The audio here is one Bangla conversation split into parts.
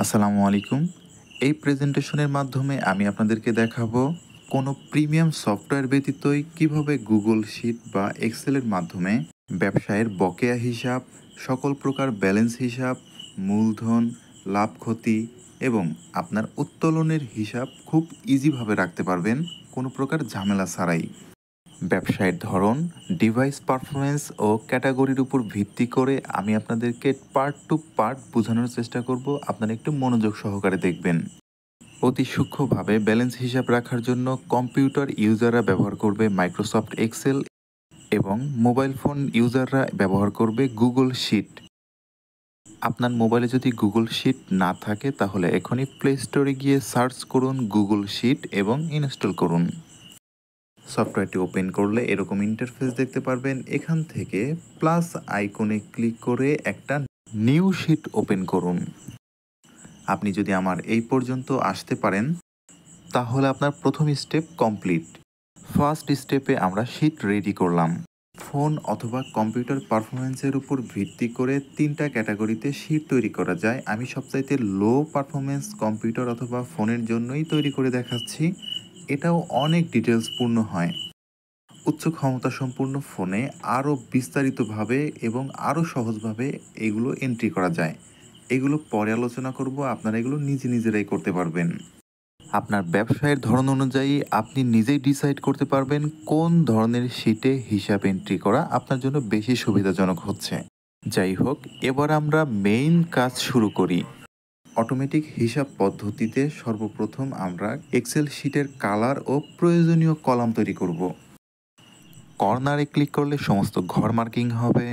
আসসালামু আলাইকুম। এই প্রেজেন্টেশনের মাধ্যমে আমি আপনাদেরকে দেখাবো কোনো প্রিমিয়াম সফটওয়্যার ব্যতীতই কিভাবে গুগল শিট বা এক্সেলের মাধ্যমে ব্যবসায়ের বকেয়া হিসাব, সকল প্রকার ব্যালেন্স হিসাব, মূলধন, লাভ ক্ষতি এবং আপনার উত্তোলনের হিসাব খুব ইজিভাবে রাখতে পারবেন কোনো প্রকার ঝামেলা ছাড়াই। ব্যবসায়ের ধরন, ডিভাইস পারফরম্যান্স ও ক্যাটাগরির উপর ভিত্তি করে আমি আপনাদেরকে পার্ট টু পার্ট বোঝানোর চেষ্টা করব। আপনারা একটু মনোযোগ সহকারে দেখবেন। অতি সূক্ষ্মভাবে ব্যালেন্স হিসাব রাখার জন্য কম্পিউটার ইউজাররা ব্যবহার করবে মাইক্রোসফট এক্সেল এবং মোবাইল ফোন ইউজাররা ব্যবহার করবে গুগল শিট। আপনার মোবাইলে যদি গুগল শিট না থাকে তাহলে এখনই প্লে স্টোরে গিয়ে সার্চ করুন গুগল শিট এবং ইনস্টল করুন। সফটওয়্যারটি ওপেন করলে এরকম ইন্টারফেস দেখতে পারবেন। এখান থেকে প্লাস আইকনে ক্লিক করে একটা নিউ শিট ওপেন করুন। আপনি যদি আমার এই পর্যন্ত আসতে পারেন তাহলে আপনার প্রথম স্টেপ কমপ্লিট। ফার্স্ট স্টেপে আমরা শিট রেডি করলাম। ফোন অথবা কম্পিউটার পারফরমেন্সের উপর ভিত্তি করে 3টা ক্যাটাগরিতে শিট তৈরি করা যায়। আমি সবচাইতে লো পারফরমেন্স কম্পিউটার অথবা ফোনের জন্যই তৈরি করে দেখাচ্ছি। এটাও অনেক ডিটেলসপূর্ণ হয়। উচ্চ ক্ষমতা সম্পূর্ণ ফোনে আরও বিস্তারিতভাবে এবং আরও সহজভাবে এগুলো এন্ট্রি করা যায়। এগুলো পরে আলোচনা করব, আপনারা এগুলো নিজেরাই করতে পারবেন। আপনার ব্যবসায়ের ধরন অনুযায়ী আপনি নিজেই ডিসাইড করতে পারবেন কোন ধরনের শিটে হিসাব এন্ট্রি করা আপনার জন্য বেশি সুবিধাজনক হচ্ছে। যাই হোক, এবার আমরা মেইন কাজ শুরু করি। অটোমেটিক হিসাব পদ্ধতিতে সর্বপ্রথম আমরা এক্সেল শিটের কালার ও প্রয়োজনীয় কলাম তৈরি করব। কর্নারে ক্লিক করলে সমস্ত ঘর মার্কিং হবে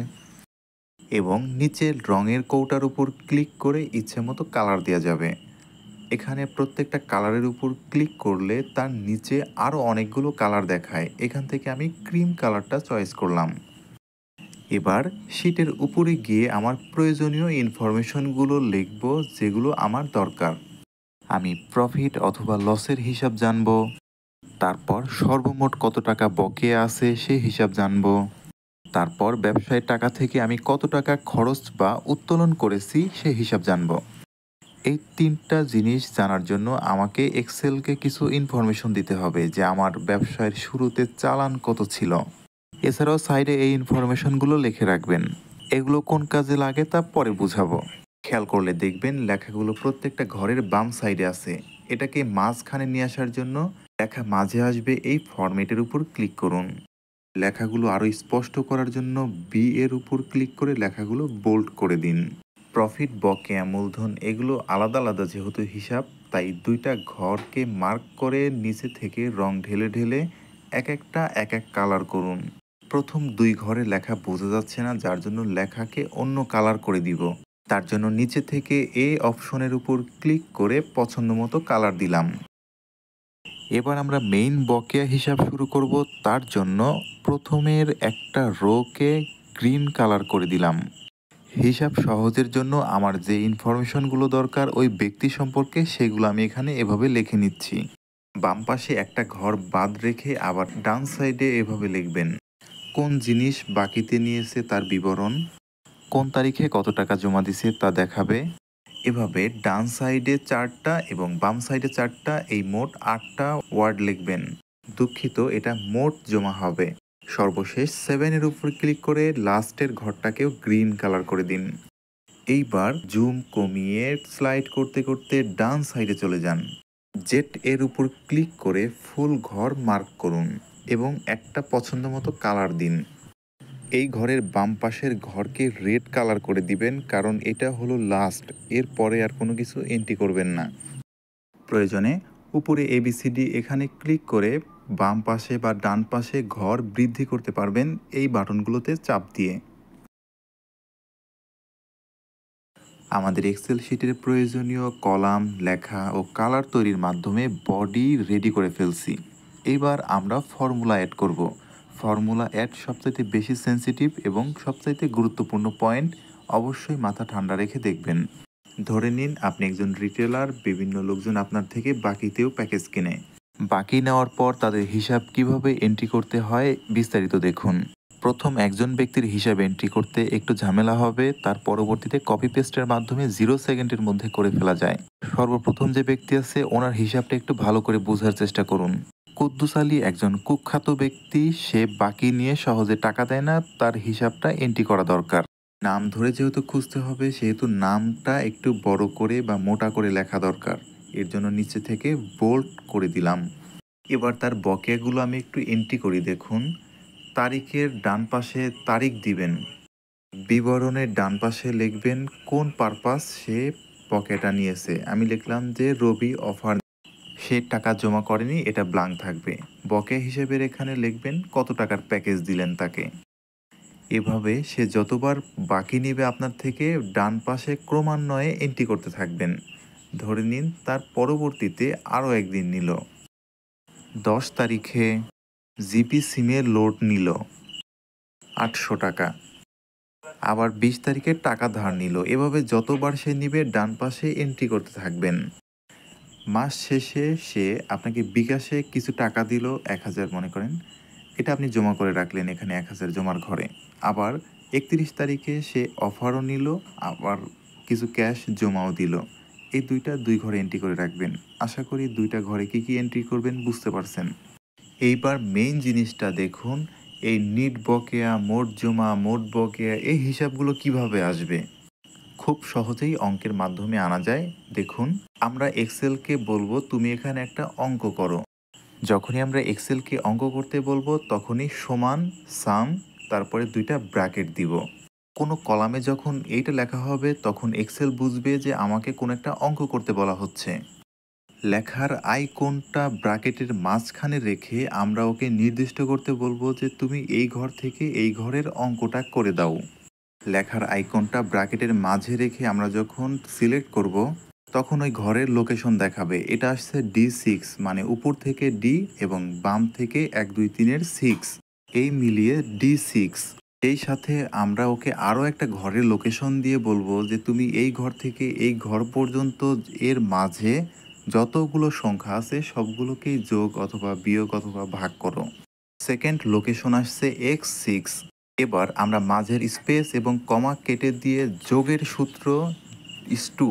এবং নিচের রঙের কৌটার উপর ক্লিক করে ইচ্ছে মতো কালার দেওয়া যাবে। এখানে প্রত্যেকটা কালারের উপর ক্লিক করলে তার নিচে আরও অনেকগুলো কালার দেখায়। এখান থেকে আমি ক্রিম কালারটা চয়েস করলাম। এবার শিটের উপরে গিয়ে আমার প্রয়োজনীয় ইনফরমেশনগুলো লিখব যেগুলো আমার দরকার। আমি প্রফিট অথবা লসের হিসাব জানব, তারপর সর্বমোট কত টাকা বকেয়া আছে সে হিসাব জানব, তারপর ব্যবসায়ের টাকা থেকে আমি কত টাকা খরচ বা উত্তোলন করেছি সে হিসাব জানব। এই 3টা জিনিস জানার জন্য আমাকে এক্সেলকে কিছু ইনফরমেশন দিতে হবে যে আমার ব্যবসায়ের শুরুতে চালান কত ছিল। এছাড়াও সাইডে এই ইনফরমেশনগুলো লিখে রাখবেন। এগুলো কোন কাজে লাগে তা পরে বুঝাবো। খেয়াল করলে দেখবেন লেখাগুলো প্রত্যেকটা ঘরের বাম সাইডে আছে। এটাকে মাঝখানে নিয়ে আসার জন্য লেখা মাঝে আসবে এই ফরম্যাটের উপর ক্লিক করুন। লেখাগুলো আরও স্পষ্ট করার জন্য বি এর উপর ক্লিক করে লেখাগুলো বোল্ড করে দিন। প্রফিট, বকেয়া, মূলধন এগুলো আলাদা আলাদা যেহেতু হিসাব, তাই 2টা ঘরকে মার্ক করে নিচে থেকে রং ঢেলে ঢেলে এক এক কালার করুন। প্রথম 2 ঘরে লেখা বোঝা যাচ্ছে না, যার জন্য লেখাকে অন্য কালার করে দিব। তার জন্য নিচে থেকে এ অপশনের উপর ক্লিক করে পছন্দ মতো কালার দিলাম। এবার আমরা মেইন বকেয়া হিসাব শুরু করব। তার জন্য প্রথমের একটা রোকে গ্রিন কালার করে দিলাম। হিসাব সহজের জন্য আমার যে ইনফরমেশনগুলো দরকার ওই ব্যক্তি সম্পর্কে সেগুলো আমি এখানে এভাবে লিখে নিচ্ছি। বাম পাশে একটা ঘর বাদ রেখে আবার ডান সাইডে এভাবে লিখবেন। কোন জিনিস বাকিতে নিয়েছে তার বিবরণ, কোন তারিখে কত টাকা জমা দিছে তা দেখাবে। এভাবে ডান সাইডে 4টা এবং বাম সাইডে 4টা, এই মোট 8টা ওয়ার্ড লিখবেন। দুঃখিত, এটা মোট জমা হবে। সর্বশেষ 7 এর উপর ক্লিক করে লাস্টের ঘরটাকেও গ্রিন কালার করে দিন। এইবার জুম কমিয়ে স্লাইড করতে করতে ডান সাইডে চলে যান। জেড এর উপর ক্লিক করে ফুল ঘর মার্ক করুন এবং একটা পছন্দ মতো কালার দিন। এই ঘরের বাম পাশের ঘরকে রেড কালার করে দিবেন, কারণ এটা হলো লাস্ট, এর পরে আর কোনো কিছু এন্ট্রি করবেন না। প্রয়োজনে উপরে ABCD এখানে ক্লিক করে বাম পাশে বা ডান পাশে ঘর বৃদ্ধি করতে পারবেন এই বাটনগুলোতে চাপ দিয়ে। আমাদের এক্সেল শিটের প্রয়োজনীয় কলাম, লেখা ও কালার তৈরির মাধ্যমে বডি রেডি করে ফেলছি। এবার আমরা ফর্মুলা অ্যাড করব। ফর্মুলা অ্যাড সবচাইতে বেশি সেন্সিটিভ এবং সবচাইতে গুরুত্বপূর্ণ পয়েন্ট, অবশ্যই মাথা ঠান্ডা রেখে দেখবেন। ধরে নিন আপনি একজন রিটেলার, বিভিন্ন লোকজন আপনার থেকে বাকিতেও প্যাকেজ কেনে। বাকি নেওয়ার পর তাদের হিসাব কিভাবে এন্ট্রি করতে হয় বিস্তারিত দেখুন। প্রথম একজন ব্যক্তির হিসাব এন্ট্রি করতে একটু ঝামেলা হবে, তার পরবর্তীতে কপি পেস্টের মাধ্যমে 0 সেকেন্ডের মধ্যে করে ফেলা যায়। সর্বপ্রথম যে ব্যক্তি আছে ওনার হিসাবটা একটু ভালো করে বোঝার চেষ্টা করুন। কুদ্দুস আলী একজন কুখ্যাত ব্যক্তি, সে বাকি নিয়ে সহজে টাকা দেয় না, তার হিসাবটা এন্ট্রি করা দরকার। নাম ধরে যেহেতু খুঁজতে হবে সেহেতু নামটা একটু বড় করে বা মোটা করে লেখা দরকার। এর জন্য নিচে থেকে বোল্ড করে দিলাম। এবার তার বকেয়াগুলো আমি একটু এন্ট্রি করি। দেখুন, তারিখের ডান পাশে তারিখ দিবেন, বিবরণের ডান পাশে লিখবেন কোন পারপাস সে বকেয়াটা নিয়েছে। আমি লিখলাম যে রবি অফার, সে টাকা জমা করেনি, এটা ব্ল্যাঙ্ক থাকবে। বকেয়া হিসেবের এখানে লিখবেন কত টাকার প্যাকেজ দিলেন তাকে। এভাবে সে যতবার বাকি নিবে আপনার থেকে ডান পাশে ক্রমান্বয়ে এন্ট্রি করতে থাকবেন। ধরে নিন তার পরবর্তীতে আরও একদিন নিল, 10 তারিখে জিপি সিমের লোড নিল 800 টাকা, আবার 20 তারিখে টাকা ধার নিল। এভাবে যতবার সে নিবে ডান পাশে এন্ট্রি করতে থাকবেন। মাস শেষে সে আপনাকে বিকাশে কিছু টাকা দিল, 1000 মনে করেন, এটা আপনি জমা করে রাখলেন এখানে 1000 জমার ঘরে। আবার 31 তারিখে সে অফারও নিল, আবার কিছু ক্যাশ জমাও দিল। এই দুই ঘরে এন্ট্রি করে রাখবেন। আশা করি দুইটা ঘরে কি কি এন্ট্রি করবেন বুঝতে পারছেন। এইবার মেইন জিনিসটা দেখুন, এই নিট বকেয়া, মোট জমা, মোট বকেয়া, এই হিসাবগুলো কিভাবে আসবে। খুব সহজেই অঙ্কের মাধ্যমে আনা যায়। দেখুন, আমরা এক্সেলকে বলবো তুমি এখানে একটা অঙ্ক করো। যখনই আমরা এক্সেলকে অঙ্ক করতে বলবো তখনই সমান, সাম, তারপরে দুইটা ব্র্যাকেট দিব। কোনো কলামে যখন এইটা লেখা হবে তখন এক্সেল বুঝবে যে আমাকে কোনো একটা অঙ্ক করতে বলা হচ্ছে। লেখার আইকনটা ব্র্যাকেটের মাঝখানে রেখে আমরা ওকে নির্দিষ্ট করতে বলবো যে তুমি এই ঘর থেকে এই ঘরের অঙ্কটা করে দাও। লেখার আইকনটা ব্র্যাকেটের মাঝে রেখে আমরা যখন সিলেক্ট করব তখন ওই ঘরের লোকেশন দেখাবে। এটা আসছে D6, মানে উপর থেকে ডি এবং বাম থেকে 1 2 3 এর 6, এই মিলিয়ে D6। এই সাথে আমরা ওকে আরও একটা ঘরের লোকেশন দিয়ে বলবো যে তুমি এই ঘর থেকে এই ঘর পর্যন্ত এর মাঝে যতগুলো সংখ্যা আছে সবগুলোকেই যোগ অথবা বিয়োগ অথবা ভাগ করো। সেকেন্ড লোকেশন আসছে X6। এবার আমরা মাঝের স্পেস এবং কমা কেটে দিয়ে যোগের সূত্র *2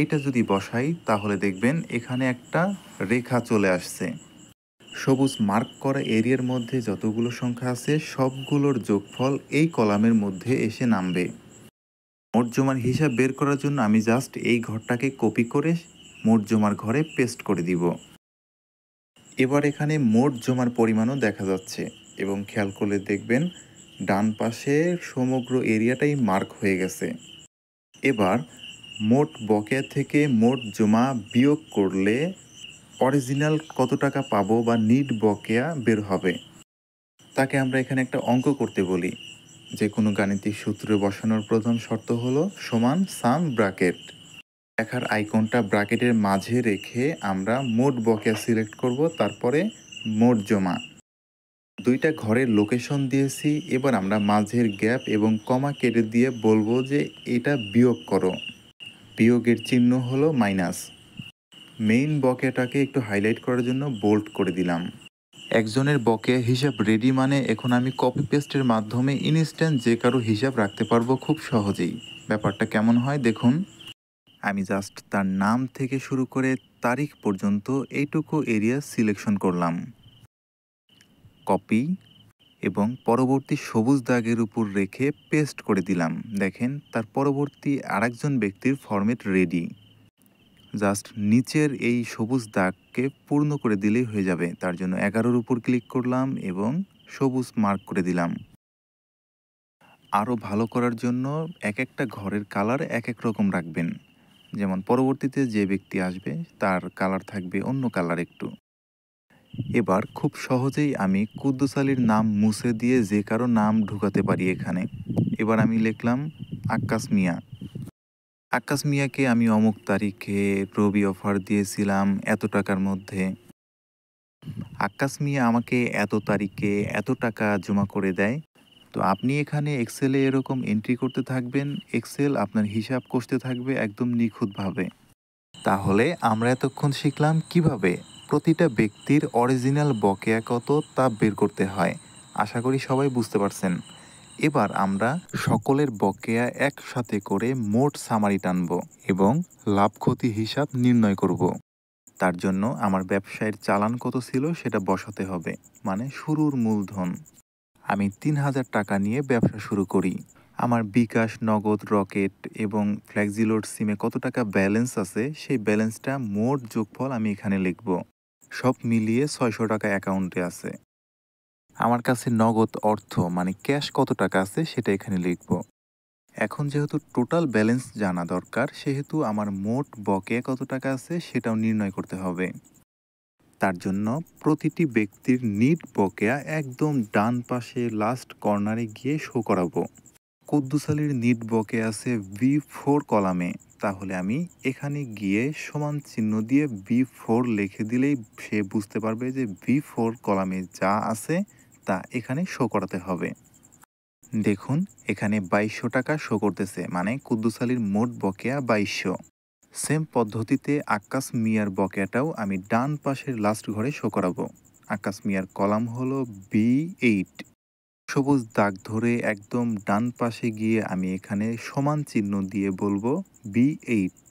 এইটা যদি বসাই তাহলে দেখবেন এখানে একটা রেখা চলে আসছে। সবুজ মার্ক করা এরিয়ার মধ্যে যতগুলো সংখ্যা আছে সবগুলোর যোগফল এই কলামের মধ্যে এসে নামবে। মোট জমার হিসাব বের করার জন্য আমি জাস্ট এই ঘরটাকে কপি করে মোট জমার ঘরে পেস্ট করে দিব। এবার এখানে মোট জমার পরিমাণও দেখা যাচ্ছে এবং খেয়াল করলে দেখবেন ডান পাশে সমগ্র এরিয়াটাই মার্ক হয়ে গেছে। এবার মোট বকেয়া থেকে মোট জমা বিয়োগ করলে অরিজিনাল কত টাকা পাবো বা নিট বকেয়া বের হবে। তাকে আমরা এখানে একটা অঙ্ক করতে বলি। যে কোনো গাণিতিক সূত্রে বসানোর প্রথম শর্ত হলো সমান সাম ব্র্যাকেট। লেখার আইকনটা ব্র্যাকেটের মাঝে রেখে আমরা মোট বকেয়া সিলেক্ট করব, তারপরে মোট জমা। দুইটা ঘরের লোকেশন দিয়েছি। এবার আমরা মাঝের গ্যাপ এবং কমা কেটে দিয়ে বলবো যে এটা বিয়োগ করো। বিয়োগের চিহ্ন হলো মাইনাস। মেইন বকেয়াটাকে একটু হাইলাইট করার জন্য বোল্ড করে দিলাম। একজনের বকেয়া হিসাব রেডি, মানে এখন আমি কপি পেস্টের মাধ্যমে ইনস্ট্যান্ট যে কারো হিসাব রাখতে পারবো খুব সহজেই। ব্যাপারটা কেমন হয় দেখুন, আমি জাস্ট তার নাম থেকে শুরু করে তারিখ পর্যন্ত এইটুকু এরিয়া সিলেকশন করলাম, কপি, এবং পরবর্তী সবুজ দাগের উপর রেখে পেস্ট করে দিলাম। দেখেন তার পরবর্তী আরেকজন ব্যক্তির ফরম্যাট রেডি। জাস্ট নিচের এই সবুজ দাগকে পূর্ণ করে দিলেই হয়ে যাবে। তার জন্য 11-র উপর ক্লিক করলাম এবং সবুজ মার্ক করে দিলাম। আরও ভালো করার জন্য এক একটা ঘরের কালার এক এক রকম রাখবেন। যেমন পরবর্তীতে যে ব্যক্তি আসবে তার কালার থাকবে অন্য কালার একটু। এবার খুব সহজেই আমি কুদ্দুস আলীর নাম মুছে দিয়ে যে কারো নাম ঢুকাতে পারি এখানে। এবার আমি লিখলাম আক্কাস মিয়া। আক্কাস মিয়াকে আমি অমুক তারিখে রবি অফার দিয়েছিলাম এত টাকার মধ্যে। আক্কাস মিয়া আমাকে এত তারিখে এত টাকা জমা করে দেয়। তো আপনি এখানে এক্সেলে এরকম এন্ট্রি করতে থাকবেন, এক্সেল আপনার হিসাব কষতে থাকবে একদম নিখুঁতভাবে। তাহলে আমরা এতক্ষণ শিখলাম কিভাবে প্রতিটা ব্যক্তির অরিজিনাল বকেয়া কত তা বের করতে হয়। আশা করি সবাই বুঝতে পারছেন। এবার আমরা সকলের বকেয়া একসাথে করে মোট সামারি টানব এবং লাভ ক্ষতি হিসাব নির্ণয় করব। তার জন্য আমার ব্যবসায়ের চালান কত ছিল সেটা বসাতে হবে, মানে শুরুর মূলধন। আমি ৩,০০০ টাকা নিয়ে ব্যবসা শুরু করি। আমার বিকাশ, নগদ, রকেট এবং ফ্লেক্সিলোড সিমে কত টাকা ব্যালেন্স আছে সেই ব্যালেন্সটা মোট যোগফল আমি এখানে লিখব। সব মিলিয়ে ৬০০ টাকা অ্যাকাউন্টে আছে। আমার কাছে নগদ অর্থ মানে ক্যাশ কত টাকা আছে সেটা এখানে লিখব। এখন যেহেতু টোটাল ব্যালেন্স জানা দরকার, সেহেতু আমার মোট বকেয়া কত টাকা আছে সেটাও নির্ণয় করতে হবে। তার জন্য প্রতিটি ব্যক্তির নিট বকেয়া একদম ডান পাশে লাস্ট কর্নারে গিয়ে শো করাবো। কুদ্দুস আলীর নিট বকেয়া আছে V4 কলামে, তাহলে আমি এখানে গিয়ে সমান চিহ্ন দিয়ে V4 লিখে দিলেই সে বুঝতে পারবে যে V4 কলামে যা আছে তা এখানে শো করাতে হবে। দেখুন এখানে ২২০০ টাকা শো করতেছে, মানে কুদ্দুস আলীর মোট বকেয়া ২২০০। সেম পদ্ধতিতে আক্কাস মিয়ার বকেয়াটাও আমি ডান পাশের লাস্ট ঘরে শো করাবো। আক্কাস মিয়ার কলাম হলো B8। সবুজ দাগ ধরে একদম ডান পাশে গিয়ে আমি এখানে সমান চিহ্ন দিয়ে বলবো B8।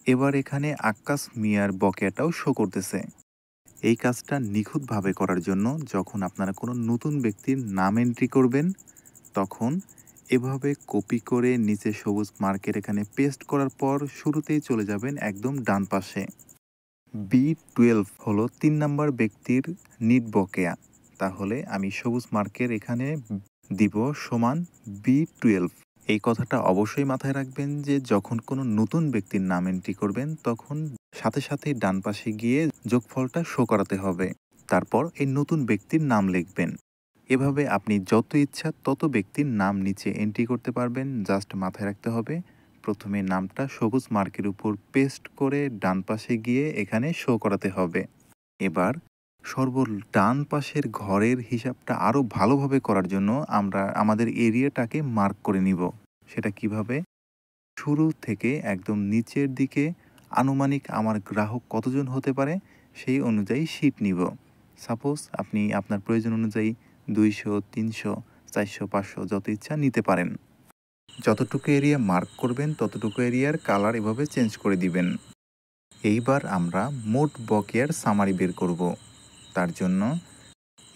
এবার এখানে আক্কাস মিয়ার বকেয়াটাও শো করতেছে। এই কাজটা নিখুঁতভাবে করার জন্য যখন আপনারা কোনো নতুন ব্যক্তির নাম এন্ট্রি করবেন, তখন এভাবে কপি করে নিচে সবুজ মার্কের এখানে পেস্ট করার পর শুরুতেই চলে যাবেন একদম ডান পাশে। B12 হলো ৩ নাম্বার ব্যক্তির নিট বকেয়া, তাহলে আমি সবুজ মার্কের এখানে দিব সমান B12। এই কথাটা অবশ্যই মাথায় রাখবেন যে যখন কোনো নতুন ব্যক্তির নাম এন্ট্রি করবেন তখন সাথে সাথেই ডান পাশে গিয়ে যোগফলটা শো করাতে হবে। তারপর এই নতুন ব্যক্তির নাম লিখবেন। এভাবে আপনি যত ইচ্ছা তত ব্যক্তির নাম নিচে এন্ট্রি করতে পারবেন। জাস্ট মাথায় রাখতে হবে প্রথমে নামটা সবুজ মার্কের উপর পেস্ট করে ডান পাশে গিয়ে এখানে শো করাতে হবে। এবার ডান পাশের ঘরের হিসাবটা আরও ভালোভাবে করার জন্য আমরা আমাদের এরিয়াটাকে মার্ক করে নিব। সেটা কিভাবে? শুরু থেকে একদম নিচের দিকে আনুমানিক আমার গ্রাহক কতজন হতে পারে সেই অনুযায়ী শীট নিব। সাপোজ আপনি আপনার প্রয়োজন অনুযায়ী ২০০, ৩০০, ৪০০, ৫০০ যত ইচ্ছা নিতে পারেন। যতটুকু এরিয়া মার্ক করবেন ততটুকু এরিয়ার কালার এভাবে চেঞ্জ করে দিবেন। এইবার আমরা মোট বকেয়ার সামারি বের করব। তার জন্য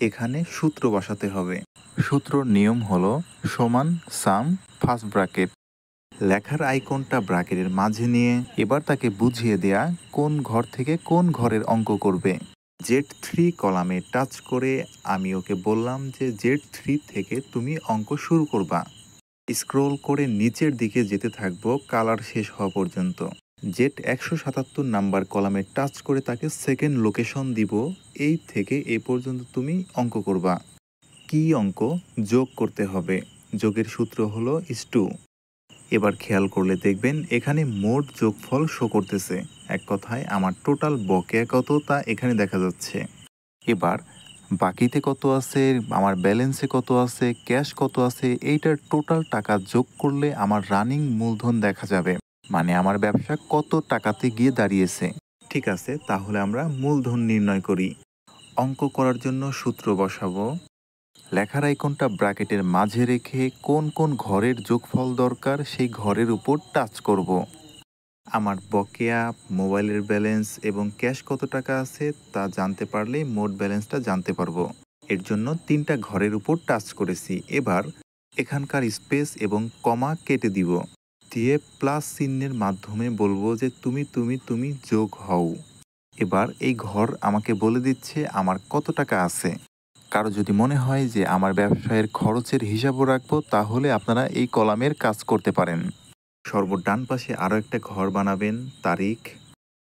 এখানে সূত্র বসাতে হবে। সূত্রর নিয়ম হলো সমান সাম ফার্স্ট ব্র্যাকেট। লেখার আইকনটা ব্র্যাকেটের মাঝে নিয়ে এবার তাকে বুঝিয়ে দেয়া কোন ঘর থেকে কোন ঘরের অঙ্ক করবে। Z3 কলামে টাচ করে আমি ওকে বললাম যে Z3 থেকে তুমি অঙ্ক শুরু করবা। স্ক্রোল করে নিচের দিকে যেতে থাকবো কালার শেষ হওয়া পর্যন্ত। Z177 নাম্বার কলামে টাচ করে তাকে সেকেন্ড লোকেশন দিব। এই থেকে এই পর্যন্ত তুমি অঙ্ক করবা। কি অঙ্ক? যোগ করতে হবে। যোগের সূত্র হলো *2। এবার খেয়াল করলে দেখবেন এখানে মোট যোগফল শো করতেছে। এক কথায় আমার টোটাল বকেয়া কত তা এখানে দেখা যাচ্ছে। এবার বাকিতে কত আছে, আমার ব্যালেন্সে কত আছে, ক্যাশ কত আছে, এইটার টোটাল টাকা যোগ করলে আমার রানিং মূলধন দেখা যাবে, মানে আমার ব্যবসা কত টাকাতে গিয়ে দাঁড়িয়েছে। ঠিক আছে, তাহলে আমরা মূলধন নির্ণয় করি। অঙ্ক করার জন্য সূত্র বসাবো। লেখার আইকনটা ব্র্যাকেটের মাঝে রেখে কোন কোন ঘরের যোগফল দরকার সেই ঘরের উপর টাচ করব। আমার বকেয়া, মোবাইলের ব্যালেন্স এবং ক্যাশ কত টাকা আছে তা জানতে পারলেই মোট ব্যালেন্সটা জানতে পারবো। এর জন্য 3টা ঘরের উপর টাচ করেছি। এবার এখানকার স্পেস এবং কমা কেটে দিব, দিয়ে প্লাস চিহ্নের মাধ্যমে বলবো যে তুমি তুমি তুমি যোগ হও। এবার এই ঘর আমাকে বলে দিচ্ছে আমার কত টাকা আছে। কারো যদি মনে হয় যে আমার ব্যবসায়ের খরচের হিসাবও রাখবো, তাহলে আপনারা এই কলামের কাজ করতে পারেন। ডান পাশে আরও একটা ঘর বানাবেন, তারিখ।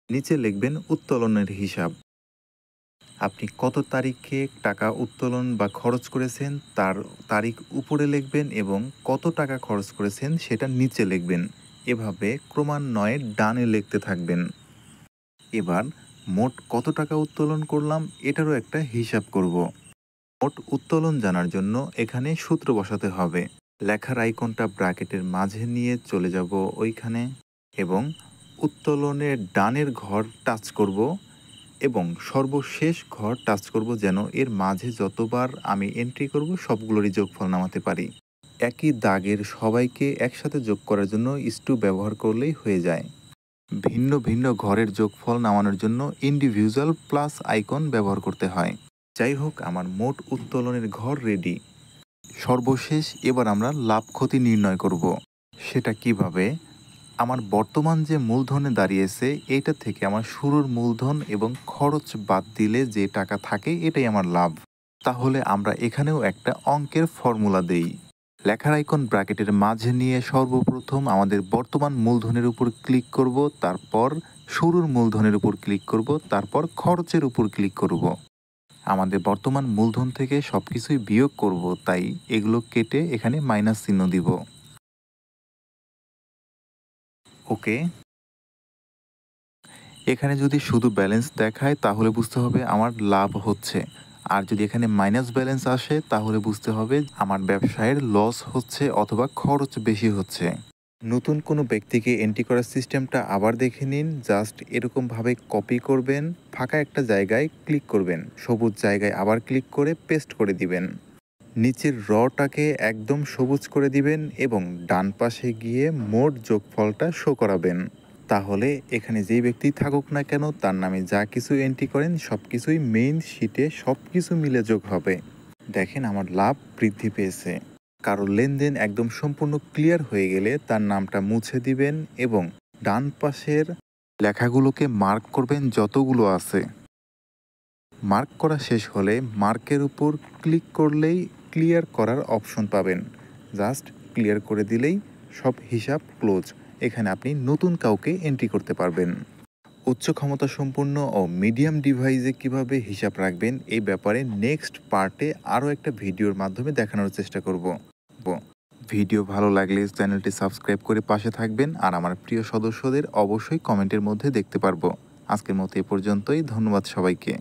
নিচে লিখবেন উত্তোলনের হিসাব। আপনি কত তারিখে টাকা উত্তোলন বা খরচ করেছেন তার তারিখ উপরে লিখবেন এবং কত টাকা খরচ করেছেন সেটা নিচে লিখবেন। এভাবে ক্রমান্বয়ে ডানে লিখতে থাকবেন। এবার মোট কত টাকা উত্তোলন করলাম এটারও একটা হিসাব করব। মোট উত্তোলন জানার জন্য এখানে সূত্র বসাতে হবে। লেখার আইকনটা ব্র্যাকেটের মাঝে নিয়ে চলে যাব ওইখানে এবং উত্তোলনের ডানের ঘর টাচ করব। এবং সর্বশেষ ঘর টাচ করব যেন এর মাঝে যতবার আমি এন্ট্রি করব সবগুলোরই যোগফল নামাতে পারি। একই দাগের সবাইকে একসাথে যোগ করার জন্য ইস্টু ব্যবহার করলেই হয়ে যায়। ভিন্ন ভিন্ন ঘরের যোগফল নামানোর জন্য ইন্ডিভিজুয়াল প্লাস আইকন ব্যবহার করতে হয়। যাই হোক, আমার মোট উত্তোলনের ঘর রেডি। সর্বশেষ এবার আমরা লাভ ক্ষতি নির্ণয় করব। সেটা কিভাবে? আমার বর্তমান যে মূলধনে দাঁড়িয়েছে এটা থেকে আমার শুরুর মূলধন এবং খরচ বাদ দিলে যে টাকা থাকে এটাই আমার লাভ। তাহলে আমরা এখানেও একটা অঙ্কের ফর্মুলা দেই। লেখার আইকন ব্র্যাকেটের মাঝে নিয়ে সর্বপ্রথম আমাদের বর্তমান মূলধনের উপর ক্লিক করব, তারপর শুরুর মূলধনের উপর ক্লিক করব, তারপর খরচের উপর ক্লিক করব। আমাদের বর্তমান মূলধন থেকে সবকিছুই বিয়োগ করব, তাই এগুলো কেটে এখানে মাইনাস চিহ্ন দিব। ওকে, এখানে যদি শুধু ব্যালেন্স দেখায় তাহলে বুঝতে হবে আমার লাভ হচ্ছে, আর যদি এখানে মাইনাস ব্যালেন্স আসে তাহলে বুঝতে হবে আমার ব্যবসায়ের লস হচ্ছে অথবা খরচ বেশি হচ্ছে। নতুন কোনো ব্যক্তিকে এন্ট্রি করার সিস্টেমটা আবার দেখে নিন। জাস্ট এরকমভাবে কপি করবেন, ফাঁকা একটা জায়গায় ক্লিক করবেন, সবুজ জায়গায় আবার ক্লিক করে পেস্ট করে দিবেন। নিচের রটাকে একদম সবুজ করে দিবেন এবং ডান পাশে গিয়ে মোট যোগফলটা শো করাবেন। তাহলে এখানে যেই ব্যক্তি থাকুক না কেন তার নামে যা কিছু এন্ট্রি করেন সব কিছুই মেইন শিটে সব কিছু মিলে যোগ হবে। দেখেন আমার লাভ বৃদ্ধি পেয়েছে। কারো লেনদেন একদম সম্পূর্ণ ক্লিয়ার হয়ে গেলে তার নামটা মুছে দিবেন এবং ডান পাশের লেখাগুলোকে মার্ক করবেন যতগুলো আছে। মার্ক করা শেষ হলে মার্কের উপর ক্লিক করলেই ক্লিয়ার করার অপশন পাবেন। জাস্ট ক্লিয়ার করে দিলেই সব হিসাব ক্লোজ। এখানে আপনি নতুন কাউকে এন্ট্রি করতে পারবেন। উচ্চ ক্ষমতা সম্পন্ন ও মিডিয়াম ডিভাইসে কিভাবে হিসাব রাখবেন এই ব্যাপারে নেক্সট পার্টে আরও একটা ভিডিওর মাধ্যমে দেখানোর চেষ্টা করব। ভিডিও ভালো লাগলে চ্যানেলটি সাবস্ক্রাইব করে পাশে থাকবেন, আর আমার প্রিয় সদস্যদের অবশ্যই কমেন্টের মধ্যে দেখতে পারবো। আজকের মতো এ পর্যন্তই। ধন্যবাদ সবাইকে।